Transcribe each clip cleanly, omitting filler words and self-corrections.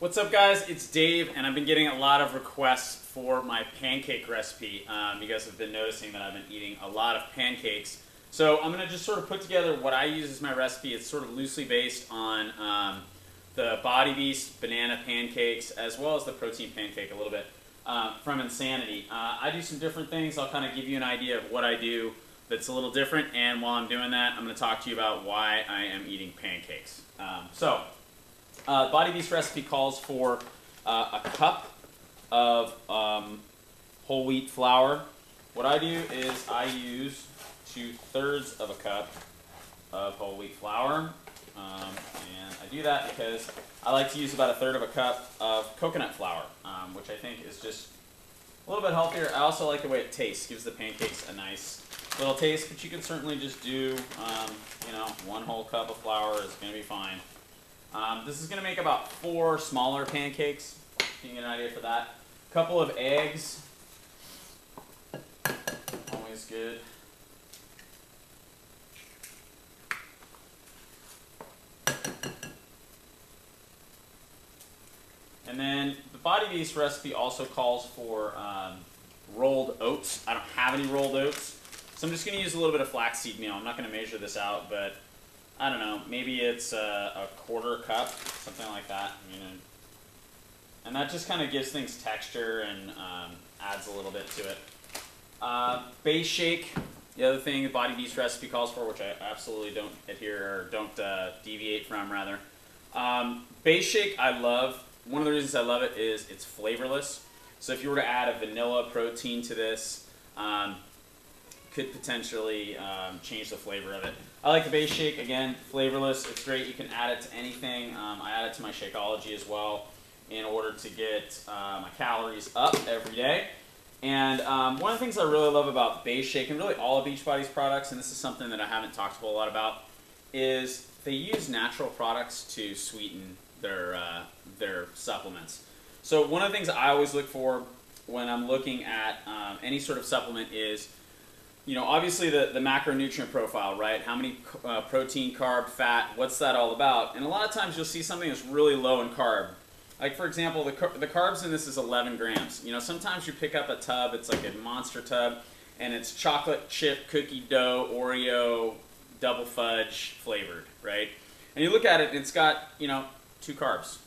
What's up, guys? It's Dave, and I've been getting a lot of requests for my pancake recipe. You guys have been noticing that I've been eating a lot of pancakes. So I'm going to just sort of put together what I use as my recipe. It's sort of loosely based on the Body Beast banana pancakes, as well as the protein pancake a little bit from Insanity. I do some different things. I'll kind of give you an idea of what I do that's a little different, and while I'm doing that, I'm going to talk to you about why I am eating pancakes. Body Beast recipe calls for a cup of whole wheat flour. What I do is I use 2/3 of a cup of whole wheat flour, and I do that because I like to use about 1/3 of a cup of coconut flour, which I think is just a little bit healthier. I also like the way it tastes. Gives the pancakes a nice little taste, but you can certainly just do, 1 whole cup of flour is going to be fine. This is going to make about 4 smaller pancakes. You can get an idea for that. A couple of eggs. Always good. And then the Body Beast recipe also calls for rolled oats. I don't have any rolled oats, so I'm just going to use a little bit of flaxseed meal. I'm not going to measure this out, but I don't know, maybe it's a 1/4 cup, something like that. And that just kind of gives things texture and adds a little bit to it. Base shake, the other thing the Body Beast recipe calls for, which I absolutely don't adhere or don't deviate from, rather. Base shake I love. One of the reasons I love it is it's flavorless. So if you were to add a vanilla protein to this, could potentially change the flavor of it. I like the base shake, again, flavorless. It's great. You can add it to anything. I add it to my Shakeology as well in order to get my calories up every day. And one of the things I really love about base shake, and really all of Beachbody's products, and this is something that I haven't talked a whole lot about, is they use natural products to sweeten their supplements. So one of the things I always look for when I'm looking at any sort of supplement is, obviously the macronutrient profile, right? How many protein, carb, fat, what's that all about? And a lot of times you'll see something that's really low in carb. Like, for example, the carbs in this is 11 grams. Sometimes you pick up a tub, it's like a monster tub, and it's chocolate chip cookie dough, Oreo, double fudge flavored, right? And you look at it and it's got, 2 carbs,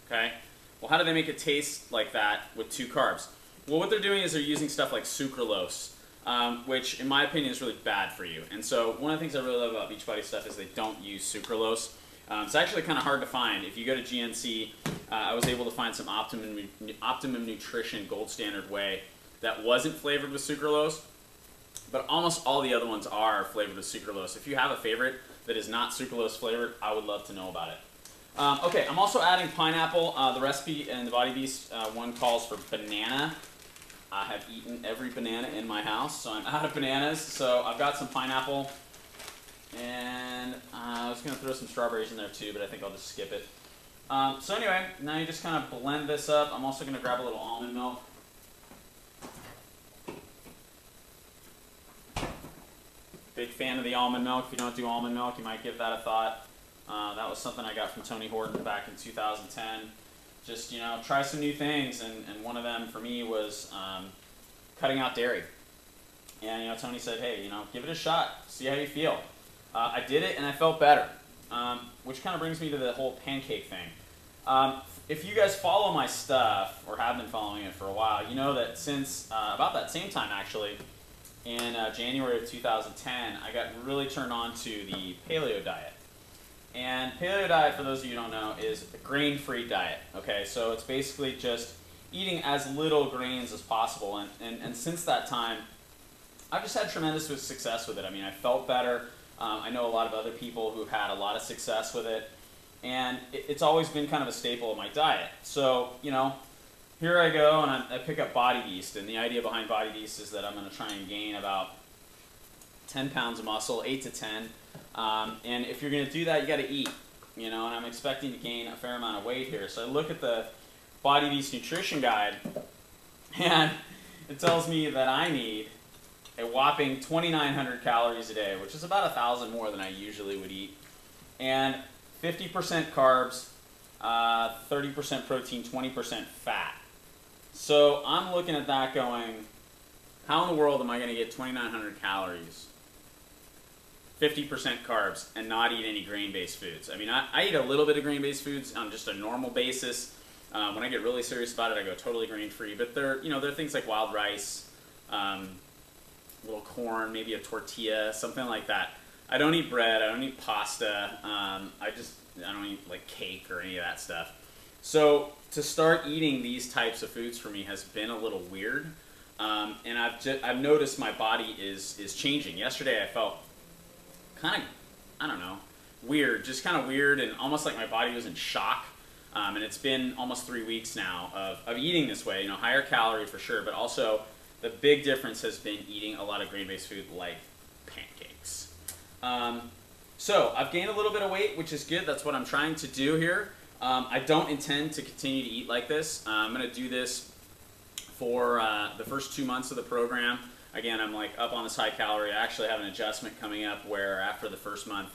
okay? Well, how do they make it taste like that with 2 carbs? Well, what they're doing is they're using stuff like sucralose, which in my opinion is really bad for you. And so one of the things I really love about Beachbody stuff is they don't use sucralose. It's actually kind of hard to find. If you go to GNC, I was able to find some Optimum Nutrition Gold Standard Whey that wasn't flavored with sucralose, but almost all the other ones are flavored with sucralose. If you have a favorite that is not sucralose flavored, I would love to know about it. Okay, I'm also adding pineapple. The recipe in the Body Beast one calls for banana. I have eaten every banana in my house, so I'm out of bananas. So I've got some pineapple, and I was going to throw some strawberries in there too, but I think I'll just skip it. So anyway, now you just kind of blend this up. I'm also going to grab a little almond milk. Big fan of the almond milk. If you don't do almond milk, you might give that a thought. That was something I got from Tony Horton back in 2010. Just, try some new things, and one of them for me was cutting out dairy. And, Tony said, hey, give it a shot, see how you feel. I did it, and I felt better, which kind of brings me to the whole pancake thing. If you guys follow my stuff, or have been following it for a while, you know that since about that same time, actually, in January of 2010, I got really turned on to the paleo diet. And paleo diet, for those of you who don't know, is a grain-free diet. Okay, so it's basically just eating as little grains as possible. And since that time, I've just had tremendous success with it. I mean, I felt better. I know a lot of other people who've had a lot of success with it. And it's always been kind of a staple of my diet. So, here I go and I pick up Body Beast. And the idea behind Body Beast is that I'm going to try and gain about 10 pounds of muscle, 8 to 10. And if you're going to do that, you got to eat, and I'm expecting to gain a fair amount of weight here. So I look at the Body Beast nutrition guide, and it tells me that I need a whopping 2,900 calories a day, which is about 1,000 more than I usually would eat, and 50% carbs, 30% protein, 20% fat. So I'm looking at that going, how in the world am I going to get 2,900 calories, 50% carbs, and not eat any grain-based foods? I mean, I eat a little bit of grain-based foods on just a normal basis. When I get really serious about it, I go totally grain-free. But there are things like wild rice, little corn, maybe a tortilla, something like that. I don't eat bread. I don't eat pasta. I don't eat like cake or any of that stuff. So to start eating these types of foods for me has been a little weird. And I've noticed my body is changing. Yesterday I felt kind of, I don't know, weird, just kind of weird, and almost like my body was in shock. And it's been almost 3 weeks now of eating this way, higher calorie for sure, but also the big difference has been eating a lot of grain-based food like pancakes. So I've gained a little bit of weight, which is good. That's what I'm trying to do here. I don't intend to continue to eat like this. I'm going to do this for the first 2 months of the program. Again, I'm like up on this high calorie. I actually have an adjustment coming up where after the first month,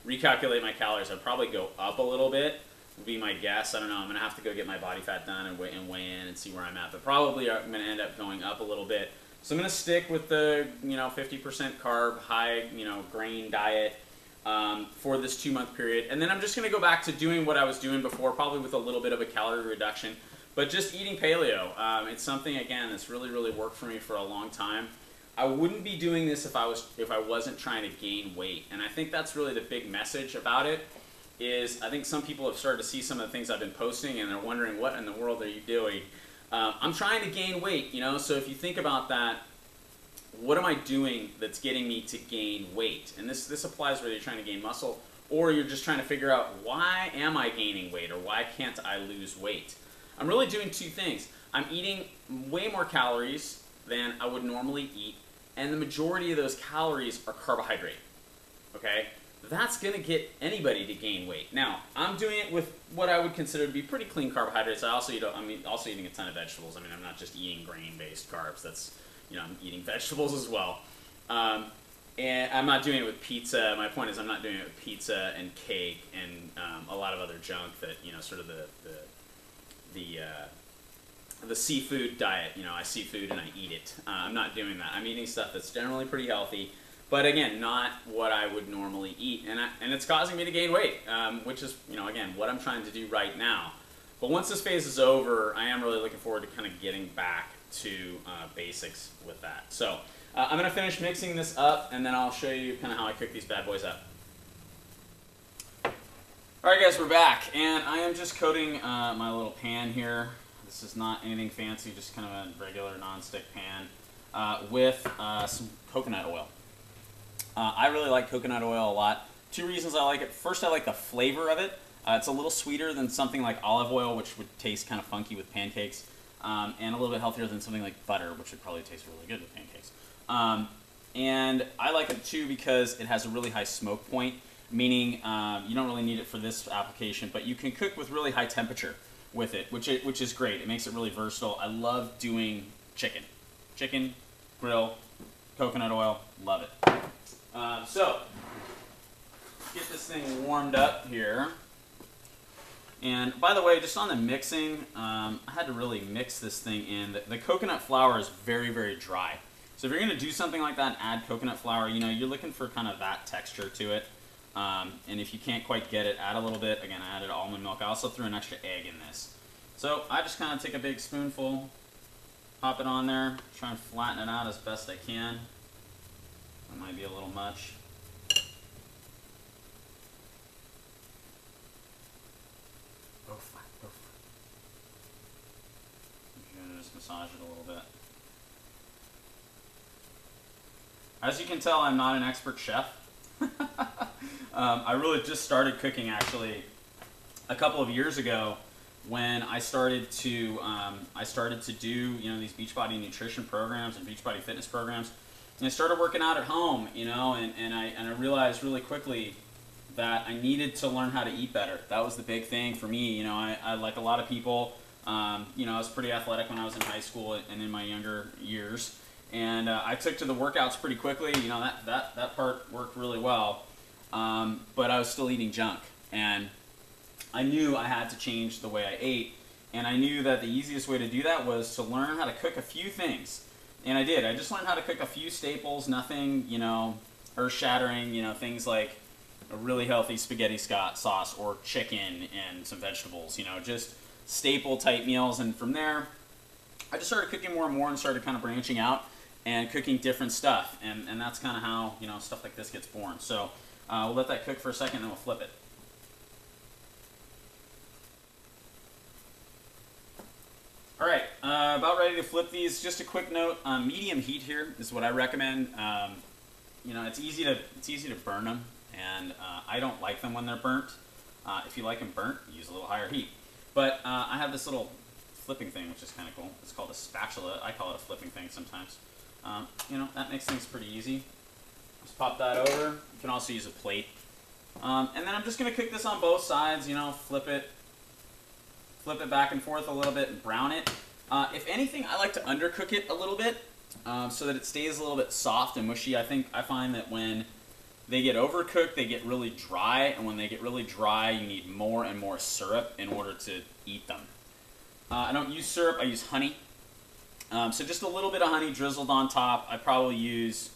recalculate my calories. I'll probably go up a little bit, would be my guess. I don't know. I'm going to have to go get my body fat done and weigh in and see where I'm at. But probably I'm going to end up going up a little bit. So I'm going to stick with the 50% carb, high grain diet for this 2 month period. And then I'm just going to go back to doing what I was doing before, probably with a little bit of a calorie reduction. But just eating paleo. It's something, again, that's really worked for me for a long time. I wouldn't be doing this if I wasn't trying to gain weight. And I think that's really the big message about it, is I think some people have started to see some of the things I've been posting and they're wondering, what in the world are you doing? I'm trying to gain weight, so if you think about that, what am I doing that's getting me to gain weight? And this applies whether you're trying to gain muscle or you're just trying to figure out, why am I gaining weight, or why can't I lose weight? I'm really doing two things. I'm eating way more calories than I would normally eat, and the majority of those calories are carbohydrate, okay? That's going to get anybody to gain weight. Now, I'm doing it with what I would consider to be pretty clean carbohydrates. I'm also eating a ton of vegetables. I mean, I'm not just eating grain-based carbs. That's, I'm eating vegetables as well. And I'm not doing it with pizza. My point is, I'm not doing it with pizza and cake and a lot of other junk that, sort of the seafood diet. I see food and I eat it. I'm not doing that. I'm eating stuff that's generally pretty healthy, but again, not what I would normally eat, and it's causing me to gain weight, which is, again, what I'm trying to do right now. But once this phase is over, I am really looking forward to kind of getting back to basics with that. So I'm going to finish mixing this up, and then I'll show you kind of how I cook these bad boys up. Alright guys, we're back, and I am just coating my little pan here. This is not anything fancy, just kind of a regular non-stick pan with some coconut oil. I really like coconut oil a lot. Two reasons I like it. First, I like the flavor of it. It's a little sweeter than something like olive oil, which would taste kind of funky with pancakes, and a little bit healthier than something like butter, which would probably taste really good with pancakes. And I like it too because it has a really high smoke point, meaning you don't really need it for this application, but you can cook with really high temperature with it, which is great. It makes it really versatile. I love doing chicken, grill, coconut oil, love it. So get this thing warmed up here. And by the way, just on the mixing, I had to really mix this thing in. The coconut flour is very dry. So if you're going to do something like that and add coconut flour, you're looking for kind of that texture to it. And if you can't quite get it, add a little bit. Again, I added almond milk. I also threw an extra egg in this. So I just kind of take a big spoonful, pop it on there, try and flatten it out as best I can. That might be a little much. Go flat. I'm going to just massage it a little bit. As you can tell, I'm not an expert chef. I really just started cooking actually a couple of years ago when I started to do these Beachbody nutrition programs and Beachbody fitness programs, and I started working out at home, and I realized really quickly that I needed to learn how to eat better. That was the big thing for me. I like a lot of people. I was pretty athletic when I was in high school and in my younger years. And I took to the workouts pretty quickly. That part worked really well. But I was still eating junk. And I knew I had to change the way I ate, and I knew that the easiest way to do that was to learn how to cook a few things. And I did. I just learned how to cook a few staples, nothing, you know, earth-shattering, you know, things like a really healthy spaghetti sauce or chicken and some vegetables, you know, just staple type meals. And from there, I just started cooking more and more and started kind of branching out and cooking different stuff. And that's kind of how, you know, stuff like this gets born. So we'll let that cook for a second and then we'll flip it. All right, about ready to flip these. Just a quick note: medium heat here is what I recommend. You know, it's easy to burn them, and I don't like them when they're burnt. If you like them burnt, use a little higher heat. But I have this little flipping thing, which is kind of cool. It's called a spatula. I call it a flipping thing sometimes. You know, that makes things pretty easy. Just pop that over. You can also use a plate. And then I'm just going to cook this on both sides. You know, flip it back and forth a little bit and brown it. If anything, I like to undercook it a little bit so that it stays a little bit soft and mushy. I find that when they get overcooked, they get really dry, and when they get really dry, you need more and more syrup in order to eat them. I don't use syrup, I use honey. So just a little bit of honey drizzled on top. I probably use,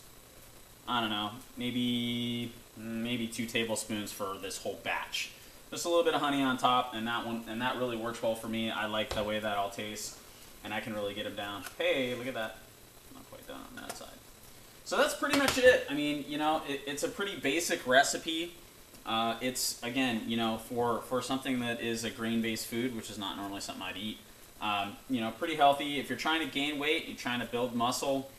I don't know, maybe 2 tablespoons for this whole batch. Just a little bit of honey on top, and that really works well for me. I like the way that all tastes, and I can really get them down. Hey, look at that. Not quite done on that side. So that's pretty much it. I mean, you know, it's a pretty basic recipe. It's, again, you know, for something that is a grain-based food, which is not normally something I'd eat, you know, pretty healthy. If you're trying to gain weight, you're trying to build muscle,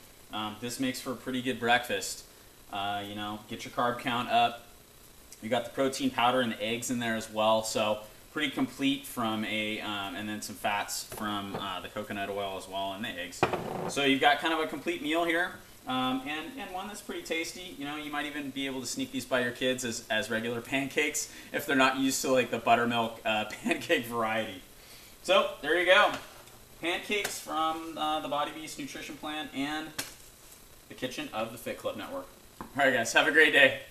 this makes for a pretty good breakfast. You know, get your carb count up. You got the protein powder and the eggs in there as well, so pretty complete from and then some fats from the coconut oil as well and the eggs. So you've got kind of a complete meal here, and one that's pretty tasty. You know, you might even be able to sneak these by your kids as regular pancakes if they're not used to like the buttermilk pancake variety. So there you go, pancakes from the Body Beast Nutrition Plan and the kitchen of the Fit Club Network. All right, guys, have a great day.